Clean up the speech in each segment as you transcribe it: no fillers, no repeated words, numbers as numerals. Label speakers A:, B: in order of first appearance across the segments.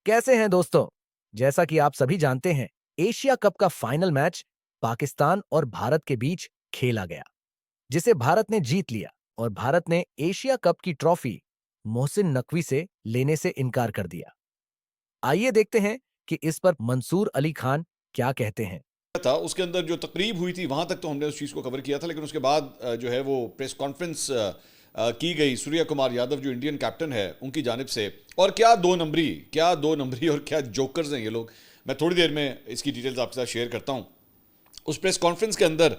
A: कैसे हैं दोस्तों? जैसा कि आप सभी जानते हैं, एशिया कप का फाइनल मैच पाकिस्तान और भारत के बीच खेला गया, जिसे भारत ने जीत लिया और भारत ने एशिया कप की ट्रॉफी मोहसिन नकवी से लेने से इनकार कर दिया। आइए देखते हैं कि इस पर मंसूर अली खान क्या कहते हैं।
B: था उसके अंदर जो तकरीब हुई थी वहां तक तो हमने उस चीज़ को कवर किया था, लेकिन उसके बाद जो है वो प्रेस कॉन्फ्रेंस की गई सूर्य कुमार यादव जो इंडियन कैप्टन है उनकी जानिब से। और क्या दो नंबरी और क्या जोकर्स हैं ये लोग। मैं थोड़ी देर में इसकी डिटेल्स आपके साथ शेयर करता हूँ। उस प्रेस कॉन्फ्रेंस के अंदर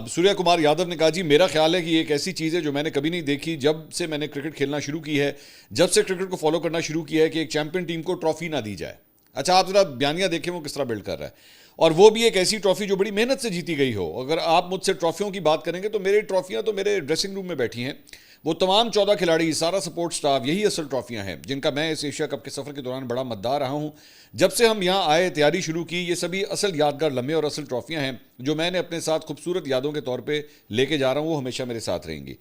B: सूर्य कुमार यादव ने कहा, जी मेरा ख्याल है कि ये एक ऐसी चीज़ है जो मैंने कभी नहीं देखी जब से मैंने क्रिकेट खेलना शुरू की है, जब से क्रिकेट को फॉलो करना शुरू किया है, कि एक चैंपियन टीम को ट्रॉफी ना दी जाए। अच्छा, आप जरा बयानिया देखें वो किस तरह बिल्ड कर रहा है, और वो भी एक ऐसी ट्रॉफी जो बड़ी मेहनत से जीती गई हो। अगर आप मुझसे ट्रॉफियों की बात करेंगे तो मेरी ट्रॉफियां तो मेरे ड्रेसिंग रूम में बैठी हैं। वो तमाम 14 खिलाड़ी, सारा सपोर्ट स्टाफ, यही असल ट्रॉफियां हैं जिनका मैं इस एशिया कप के सफर के दौरान बड़ा मद्दार रहा हूं। जब से हम यहाँ आए, तैयारी शुरू की, ये सभी असल यादगार लम्हे और असल ट्रॉफियां हैं जो मैंने अपने साथ खूबसूरत यादों के तौर पर लेके जा रहा हूँ। वो हमेशा मेरे साथ रहेंगी।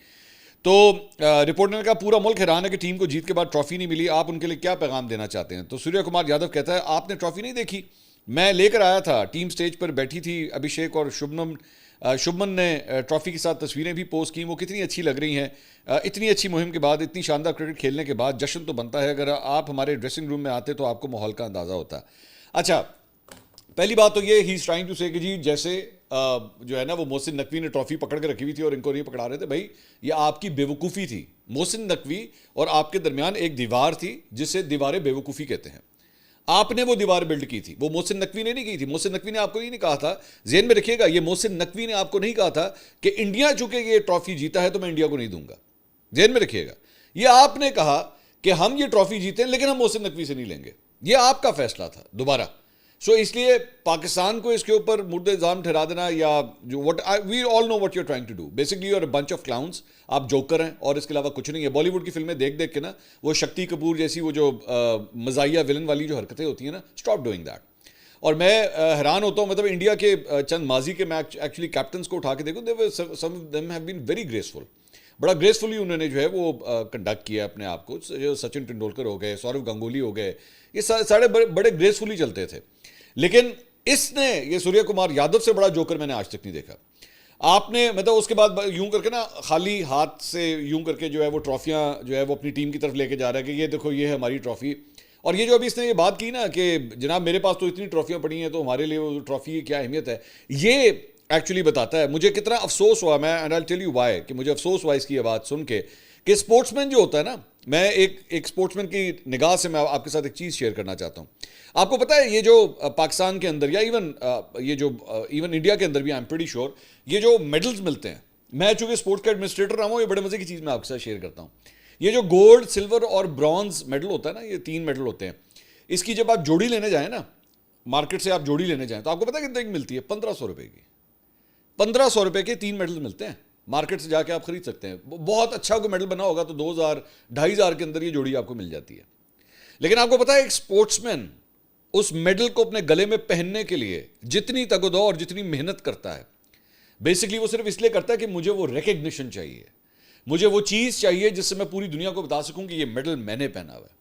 B: तो रिपोर्टर ने कहा, पूरा मुल्क हैरान है कि टीम को जीत के बाद ट्रॉफी नहीं मिली, आप उनके लिए क्या पैगाम देना चाहते हैं? तो सूर्य कुमार यादव कहता है, आपने ट्रॉफी नहीं देखी, मैं लेकर आया था। टीम स्टेज पर बैठी थी, अभिषेक और शुभमन ने ट्रॉफी के साथ तस्वीरें भी पोस्ट की। वो कितनी अच्छी लग रही हैं। इतनी अच्छी मुहिम के बाद, इतनी शानदार क्रिकेट खेलने के बाद जश्न तो बनता है। अगर आप हमारे ड्रेसिंग रूम में आते तो आपको माहौल का अंदाज़ा होता। अच्छा, पहली बात तो ये, ही इज ट्राइंग टू से कि जी जैसे जो है ना वो मोहसिन नकवी ने ट्रॉफी पकड़ के रखी हुई थी और इनको नहीं पकड़ा रहे थे। भाई ये आपकी बेवकूफ़ी थी। मोहसिन नकवी और आपके दरमियान एक दीवार थी जिसे दीवार बेवकूफ़ी कहते हैं। आपने वो दीवार बिल्ड की थी, वो मोहसिन नकवी ने नहीं की थी। मोहसिन नकवी ने आपको ये नहीं कहा था, जेहन में रखिएगा, ये मोहसिन नकवी ने आपको नहीं कहा था कि इंडिया चूंकि ये ट्रॉफी जीता है तो मैं इंडिया को नहीं दूंगा। जेहन में रखिएगा, ये आपने कहा कि हम ये ट्रॉफी जीते हैं लेकिन हम मोहसिन नकवी से नहीं लेंगे। ये आपका फैसला था दोबारा। सो इसलिए पाकिस्तान को इसके ऊपर मुर्दे इल्जाम ठहरा देना, या जो what we all know what you are trying to do, basically you are a bunch of clowns. आप जोकर हैं और इसके अलावा कुछ नहीं है। बॉलीवुड की फिल्में देख देख के ना, वो शक्ति कपूर जैसी वो जो मजाइया विलन वाली जो हरकतें होती हैं ना, स्टॉप डूइंग दैट। और मैं हैरान होता हूँ, मतलब इंडिया के चंद माजी के मैं एक्चुअली कैप्टन्स को उठा के देखूँ, some of them have been very graceful. बड़ा ग्रेसफुली उन्होंने जो है वो कंडक्ट किया अपने आप को। जो सचिन तेंदुलकर हो गए, सौरव गांगुली हो गए, ये सारे बड़े ग्रेसफुली चलते थे। लेकिन इसने, ये सूर्य कुमार यादव से बड़ा जोकर मैंने आज तक नहीं देखा। आपने मतलब उसके बाद यूं करके ना, खाली हाथ से यूं करके जो है वो ट्रॉफियां जो है वो अपनी टीम की तरफ लेके जा रहा है कि ये देखो ये है हमारी ट्रॉफी। और ये जो अभी इसने ये बात की ना कि जनाब मेरे पास तो इतनी ट्रॉफियां पड़ी हैं तो हमारे लिए वो ट्रॉफी की क्या अहमियत है, ये एक्चुअली बताता है मुझे कितना अफसोस हुआ। मैं and I tell you why, कि मुझे अफसोस हुआ इसकी बात सुन के, कि स्पोर्ट्समैन जो होता है ना, मैं एक स्पोर्ट्समैन की निगाह से मैं आपके साथ एक चीज़ शेयर करना चाहता हूँ। आपको पता है ये जो पाकिस्तान के अंदर या इवन इंडिया के अंदर भी, आई एम प्रीटी श्योर, ये जो मेडल्स मिलते हैं, मैं चूंकि स्पोर्ट्स का एडमिनिस्ट्रेटर रहा हूँ, ये बड़े मजे की चीज़ मैं आपके साथ शेयर करता हूँ। ये जो गोल्ड, सिल्वर और ब्रॉन्ज मेडल होता है ना, ये 3 मेडल होते हैं, इसकी जब आप जोड़ी लेने जाए ना, मार्केट से आप जोड़ी लेने जाए, तो आपको पता है कितने की मिलती है? 1500 रुपए की। 1500 रुपए के 3 मेडल मिलते हैं। मार्केट से जाके आप खरीद सकते हैं। बहुत अच्छा कोई मेडल बना होगा तो 2000 2500 के अंदर ये जोड़ी आपको मिल जाती है। लेकिन आपको पता है एक स्पोर्ट्समैन उस मेडल को अपने गले में पहनने के लिए जितनी तगदो और जितनी मेहनत करता है, बेसिकली वो सिर्फ इसलिए करता है कि मुझे वो रिकग्निशन चाहिए, मुझे वो चीज चाहिए जिससे मैं पूरी दुनिया को बता सकूं कि ये मेडल मैंने पहना हुआ है।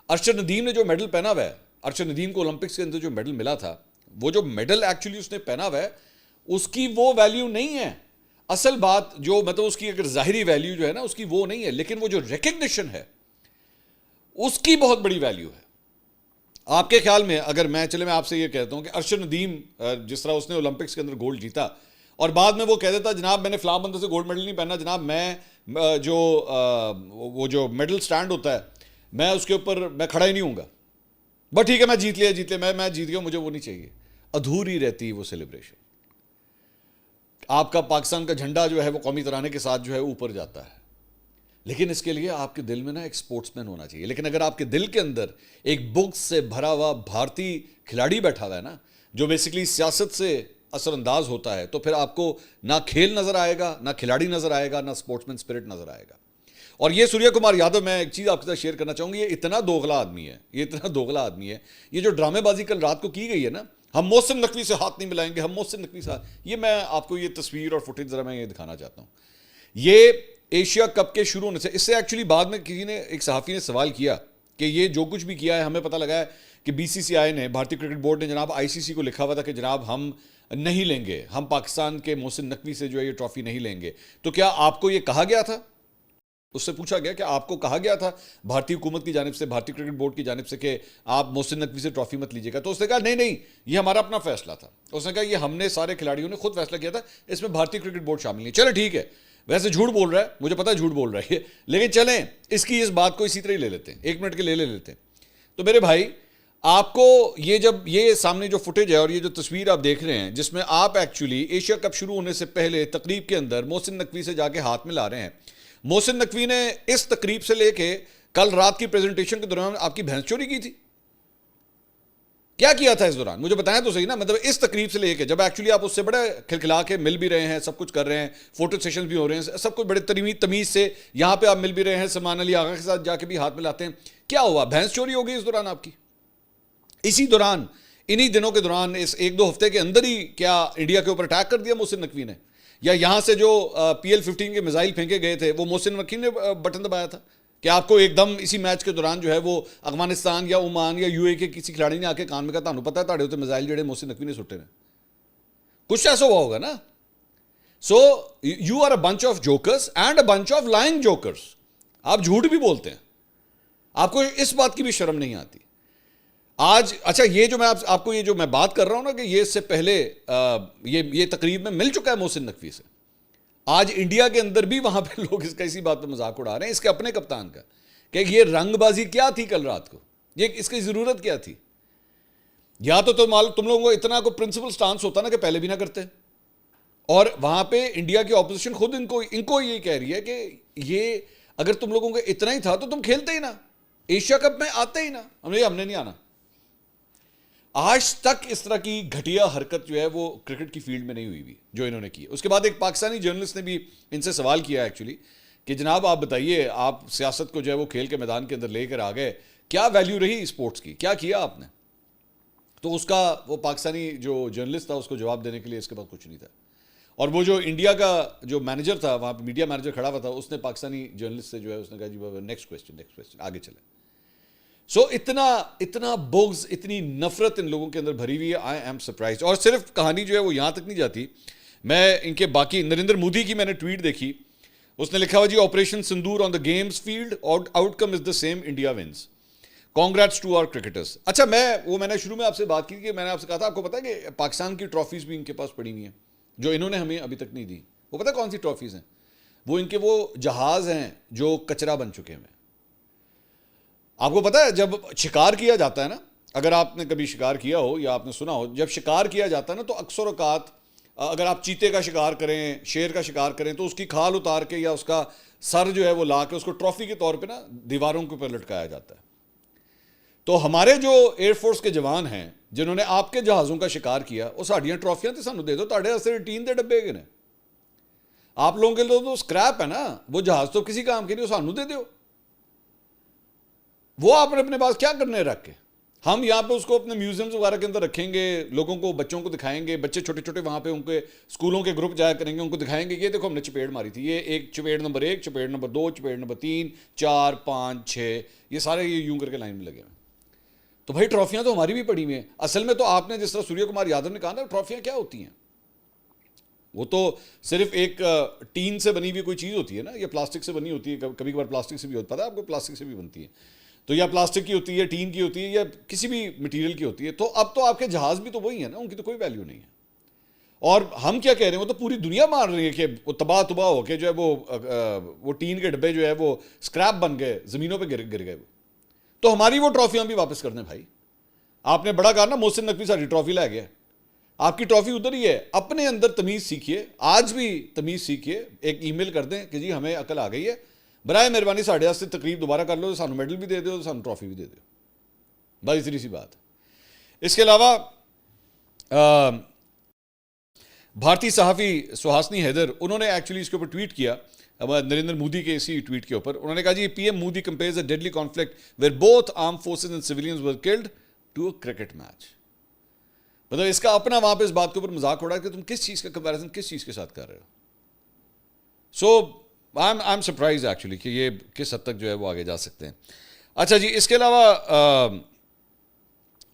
B: अरशद नदीम ने जो मेडल पहना हुआ है, अरशद नदीम को ओलंपिक्स के अंदर जो मेडल मिला था, वो जो मेडल एक्चुअली उसने पहना हुआ है उसकी वो वैल्यू नहीं है। असल बात जो मतलब उसकी अगर जाहिरी वैल्यू जो है ना उसकी वो नहीं है, लेकिन वो जो रिकग्निशन है उसकी बहुत बड़ी वैल्यू है। आपके ख्याल में अगर मैं आपसे ये कहता हूं कि अरशद नदीम जिस तरह उसने ओलंपिक्स के अंदर गोल्ड जीता और बाद में वो कह देता जनाब मैंने फलां बंदे से गोल्ड मेडल नहीं पहना, जनाब मैं वो जो मेडल स्टैंड होता है मैं उसके ऊपर मैं खड़ा ही नहीं हूँगा, बस ठीक है मैं जीत लिया मैं जीत गया, मुझे वो नहीं चाहिए, अधूरी रहती वो सेलिब्रेशन। आपका पाकिस्तान का झंडा जो है वो कौमी तराने के साथ जो है ऊपर जाता है, लेकिन इसके लिए आपके दिल में ना एक स्पोर्ट्समैन होना चाहिए। लेकिन अगर आपके दिल के अंदर एक बुक्स से भरा हुआ भारतीय खिलाड़ी बैठा हुआ है ना, जो बेसिकली सियासत से असरअंदाज होता है, तो फिर आपको ना खेल नजर आएगा, ना खिलाड़ी नजर आएगा, ना स्पोर्ट्समैन स्पिरिट नजर आएगा। और ये सूर्य कुमार यादव, मैं एक चीज आपके साथ शेयर करना चाहूंगी, ये इतना दोगला आदमी है, ये जो ड्रामेबाजी कल रात को की गई है ना, हम मोहसिन नकवी से हाथ नहीं मिलाएंगे, हम मोहसिन नकवी से, ये मैं आपको ये तस्वीर और फुटेज जरा मैं ये दिखाना चाहता हूं। ये एशिया कप के शुरू होने से, इससे एक्चुअली बाद में किसी ने, एक सहाफ़ी ने सवाल किया कि ये जो कुछ भी किया है, हमें पता लगा है कि बीसीसीआई ने, भारतीय क्रिकेट बोर्ड ने जनाब आईसीसी को लिखा हुआ था कि जनाब हम नहीं लेंगे, हम पाकिस्तान के मोहसिन नकवी से जो है ये ट्रॉफी नहीं लेंगे। तो क्या आपको ये कहा गया था? उससे पूछा गया कि आपको कहा गया था भारतीय हुकूमत की जानिब से, भारतीय क्रिकेट बोर्ड की जानिब से कि आप मोहसिन नकवी से ट्रॉफी मत लीजिएगा? तो उसने कहा नहीं नहीं, ये हमारा अपना फैसला था। उसने कहा ये हमने सारे खिलाड़ियों ने खुद फैसला किया था, इसमें भारतीय क्रिकेट बोर्ड शामिल नहीं। चलो ठीक है, वैसे झूठ बोल रहा है, मुझे पता है झूठ बोल रहा है, लेकिन चलें इसकी इस बात को इसी तरह ही ले लेते हैं, 1 मिनट के ले लेते हैं। तो मेरे भाई, आपको ये जब ये सामने जो फुटेज है और ये जो तस्वीर आप देख रहे हैं, जिसमें आप एक्चुअली एशिया कप शुरू होने से पहले तकरीब के अंदर मोहसिन नकवी से जाके हाथ में ला रहे हैं। मोहसिन नकवी ने इस तकरीब से लेके कल रात की प्रेजेंटेशन के दौरान आपकी भैंस चोरी की थी। क्या किया था इस दौरान, मुझे बताएं तो सही ना। मतलब इस तकरीब से लेके जब एक्चुअली आप उससे बड़े खिलखिला के मिल भी रहे हैं, सब कुछ कर रहे हैं, फोटो सेशन भी हो रहे हैं, सब कुछ बड़े तमीज से यहां पे आप मिल भी रहे हैं, सलमान अली आगा के साथ जाके भी हाथ मिलाते हैं। क्या हुआ, भैंस चोरी हो गई इस दौरान आपकी? इसी दौरान, इन्हीं दिनों के दौरान, इस 1-2 हफ्ते के अंदर ही क्या इंडिया के ऊपर अटैक कर दिया मोहसिन नकवी ने? या यहां से जो PL-15 के मिसाइल फेंके गए थे वो मोहसिन नकवी ने बटन दबाया था कि आपको एकदम इसी मैच के दौरान जो है वो अफगानिस्तान या ओमान या यूएई के किसी खिलाड़ी ने आके कान में कहा, तानू पता है ताड़े होते मिसाइल जेडे मोहसिन नकवी ने सुट्टे ने? कुछ ऐसा हुआ होगा ना। So you are a bunch of jokers and a bunch of lying jokers. आप झूठ भी बोलते हैं, आपको इस बात की भी शर्म नहीं आती। आज अच्छा, ये जो मैं आपको ये जो मैं बात कर रहा हूं ना कि ये इससे पहले ये तकरीब में मिल चुका है मोहसिन नकवी से। आज इंडिया के अंदर भी वहां पे लोग इसका इसी बात पे मजाक उड़ा रहे हैं, इसके अपने कप्तान का, कि ये रंगबाजी क्या थी कल रात को, ये इसकी जरूरत क्या थी? या तो तुम लोगों को इतना को प्रिंसिपल स्टांस होता ना कि पहले भी ना करते। और वहां पे इंडिया की ऑपोजिशन खुद इनको ये कह रही है कि ये अगर तुम लोगों को इतना ही था तो तुम खेलते ही ना, एशिया कप में आते ही ना। हमने नहीं आना। आज तक इस तरह की घटिया हरकत जो है वो क्रिकेट की फील्ड में नहीं हुई जो इन्होंने की। उसके बाद एक पाकिस्तानी जर्नलिस्ट ने भी इनसे सवाल किया एक्चुअली कि जनाब आप बताइए, आप सियासत को जो है वो खेल के मैदान के अंदर लेकर आ गए, क्या वैल्यू रही स्पोर्ट्स की, क्या किया आपने? तो उसका वो पाकिस्तानी जो जर्नलिस्ट था उसको जवाब देने के लिए इसके पास कुछ नहीं था। और वो जो इंडिया का जो मैनेजर था, वहाँ पर मीडिया मैनेजर खड़ा हुआ था, उसने पाकिस्तानी जर्नलिस्ट से जो है उसने कहा जी नेक्स्ट क्वेश्चन, आगे चले। सो इतना बुग्ज, इतनी नफरत इन लोगों के अंदर भरी हुई है। I am surprise. और सिर्फ कहानी जो है वो यहां तक नहीं जाती। मैं इनके बाकी, नरेंद्र मोदी की मैंने ट्वीट देखी, उसने लिखा हुआ जी operation Sindoor on the games field, outcome is the same, India wins, congrats to our cricketers. अच्छा, मैंने शुरू में आपसे बात की कि मैंने आपसे कहा था, आपको पता है कि पाकिस्तान की ट्रॉफीज भी इनके पास पड़ी हुई हैं जो इन्होंने हमें अभी तक नहीं दी। वो पता है कौन सी ट्रॉफीज हैं? वो इनके वो जहाज हैं जो कचरा बन चुके हैं। आपको पता है जब शिकार किया जाता है ना, अगर आपने कभी शिकार किया हो या आपने सुना हो, जब शिकार किया जाता है ना तो अक्सर औकात अगर आप चीते का शिकार करें, शेर का शिकार करें, तो उसकी खाल उतार के या उसका सर जो है वो ला के उसको ट्रॉफी के तौर पे ना दीवारों के ऊपर लटकाया जाता है। तो हमारे जो एयरफोर्स के जवान हैं जिन्होंने आपके जहाज़ों का शिकार किया, वो साड़ियाँ ट्रॉफियाँ तो सानू दे दो, ताड़े वास्ते टीन के डब्बे के ने, आप लोगों के लिए तो स्क्रैप है ना, वो जहाज़ तो किसी काम के नहीं, वो सानू दे दो। वो आपने अपने पास क्या करने रख के, हम यहाँ पे उसको अपने म्यूजियम्स वगैरह के अंदर रखेंगे, लोगों को, बच्चों को दिखाएंगे, बच्चे छोटे छोटे वहाँ पे उनके स्कूलों के ग्रुप जाया करेंगे, उनको दिखाएंगे ये देखो हमने चपेट मारी थी, ये एक चपेट नंबर 1, चपेट नंबर 2, चपेट नंबर 3, 4, 5, 6, ये सारे ये यूं करके लाइन में लगे हुए। तो भाई ट्रॉफियाँ तो हमारी भी पड़ी हुई हैं। असल में तो आपने जिस तरह सूर्य कुमार यादव ने कहा ना, ट्रॉफियाँ क्या होती हैं, वो तो सिर्फ एक टीन से बनी हुई कोई चीज़ होती है ना, या प्लास्टिक से बनी होती है, कभी कभार प्लास्टिक से भी होता है, आपको प्लास्टिक से भी बनती है, तो या प्लास्टिक की होती है, टीन की होती है, या किसी भी मटेरियल की होती है। तो अब तो आपके जहाज़ भी तो वही है ना, उनकी तो कोई वैल्यू नहीं है। और हम क्या कह रहे हैं, वो तो पूरी दुनिया मान रही है कि वो तबाह तुबाह होके जो है वो टीन के डब्बे जो है वो स्क्रैप बन गए, ज़मीनों पे गिर गए। तो हमारी वो ट्रॉफियाँ भी वापस कर दें भाई। आपने बड़ा कहा ना मोहसिन नकवी सारी ट्रॉफी ला गया, आपकी ट्रॉफी उधर ही है। अपने अंदर तमीज़ सीखिए, आज भी तमीज़ सीखिए, एक ईमेल कर दें कि जी हमें अकल आ गई है, बराए मेहरबानी साढ़े 8 से तकरीब दोबारा कर लो, सानू मेडल भी दे दो, सानू ट्रॉफी भी दे दो, बस इतनी सी बात है। इसके अलावा भारतीय सहाफ़ी सुहासनी हैदर, उन्होंने एक्चुअली इसके ऊपर ट्वीट किया नरेंद्र मोदी के इसी ट्वीट के ऊपर। उन्होंने कहा जी PM Modi compares a deadly conflict where both arm forces and civilians were killed to a cricket match. मतलब इसका अपना वहां पे इस बात के ऊपर मजाक उड़ा कि तुम किस चीज़ का कंपैरिजन किस चीज़ के साथ कर रहे हो। सो आई एम सरप्राइज एक्चुअली कि ये किस हद तक जो है वो आगे जा सकते हैं। अच्छा जी, इसके अलावा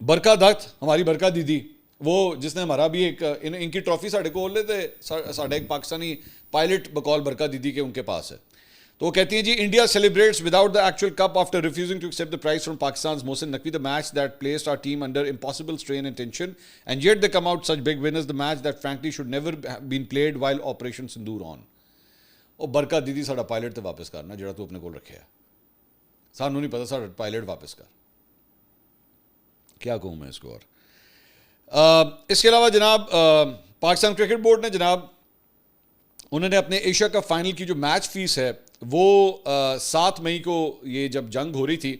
B: बरका दत्त, हमारी बरका दीदी, वो जिसने हमारा भी एक इनकी ट्रॉफी साढ़े को लेते साढ़े एक पाकिस्तानी पायलट बकौल बरका दीदी के उनके पास है। तो वो कहती हैं जी, India celebrates without the actual cup after refusing to accept the prize from Pakistan Mohsin Naqvi, the match that placed our team under impossible strain and tension and yet they come out such big winners, the match that frankly should never been played while operation Sindoor on. ਉਹ ਬਰਕਾ ਦੀਦੀ ਸਾਡਾ pilot ਤੇ ਵਾਪਸ ਕਰਨਾ ਜਿਹੜਾ ਤੂੰ ਆਪਣੇ ਕੋਲ ਰੱਖਿਆ, ਸਾਨੂੰ ਨਹੀਂ ਪਤਾ ਸਾਡਾ ਪਾਇਲਟ ਵਾਪਸ कर। क्या कहूँ मैं इसको। और इसके अलावा जनाब पाकिस्तान क्रिकेट बोर्ड ने जनाब उन्होंने अपने एशिया कप फाइनल की जो मैच फीस है वो 7 मई को ये जब जंग हो रही थी,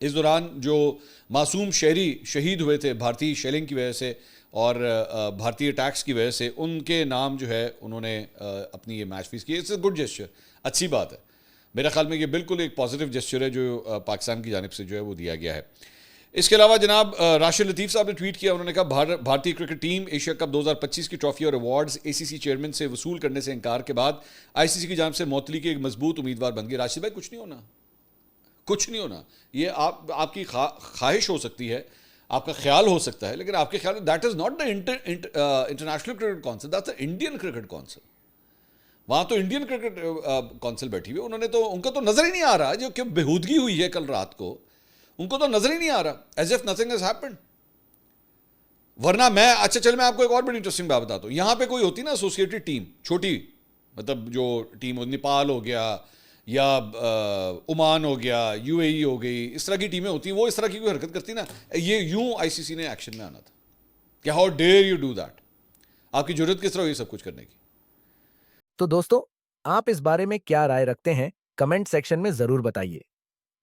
B: इस दौरान जो मासूम शहरी शहीद हुए थे भारतीय शेलिंग की वजह से और भारतीय टैक्स की वजह से, उनके नाम जो है उन्होंने अपनी ये मैच फीस की। इट्स अ गुड जेस्चर, अच्छी बात है। मेरे ख्याल में ये बिल्कुल एक पॉजिटिव जेस्चर है जो पाकिस्तान की जानिब से जो है वो दिया गया है। इसके अलावा जनाब राशिद लतीफ़ साहब ने ट्वीट किया, उन्होंने कहा भारतीय क्रिकेट टीम एशिया कप 2025 की ट्रॉफी और अवार्ड्स एसीसी चेयरमैन से वसूल करने से इनकार के बाद आईसीसी की जानिब से मुअत्तली की एक मजबूत उम्मीदवार बन गई। राशिद भाई, कुछ नहीं होना, कुछ नहीं होना। ये आपकी ख्वाहिश हो सकती है, आपका ख्याल हो सकता है, लेकिन आपके ख्याल में that is not the international cricket council, that's the Indian cricket council. वहां तो इंडियन क्रिकेट काउंसिल बैठी हुई, उन्होंने तो, उनको तो नजर ही नहीं आ रहा जो कि बेहूदगी हुई है कल रात को, उनको तो नजर ही नहीं आ रहा, as if nothing has happened. वरना मैं, अच्छा चल मैं आपको एक और बड़ी इंटरेस्टिंग बात बताता हूँ। यहाँ पे कोई होती ना एसोसिएटेड टीम, छोटी, मतलब जो टीम हो, नेपाल हो गया या ओमान हो गया, यूएई हो गई, इस तरह की टीमें होती हैं, वो इस तरह की कोई हरकत करती ना, ये यूं आईसीसी ने एक्शन में आना था कि how dare you do that, आपकी जरूरत किस तरह हुई सब कुछ करने की।
A: तो दोस्तों, आप इस बारे में क्या राय रखते हैं, कमेंट सेक्शन में जरूर बताइए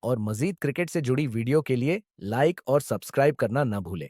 A: और मजीद क्रिकेट से जुड़ी वीडियो के लिए लाइक और सब्सक्राइब करना न भूलें।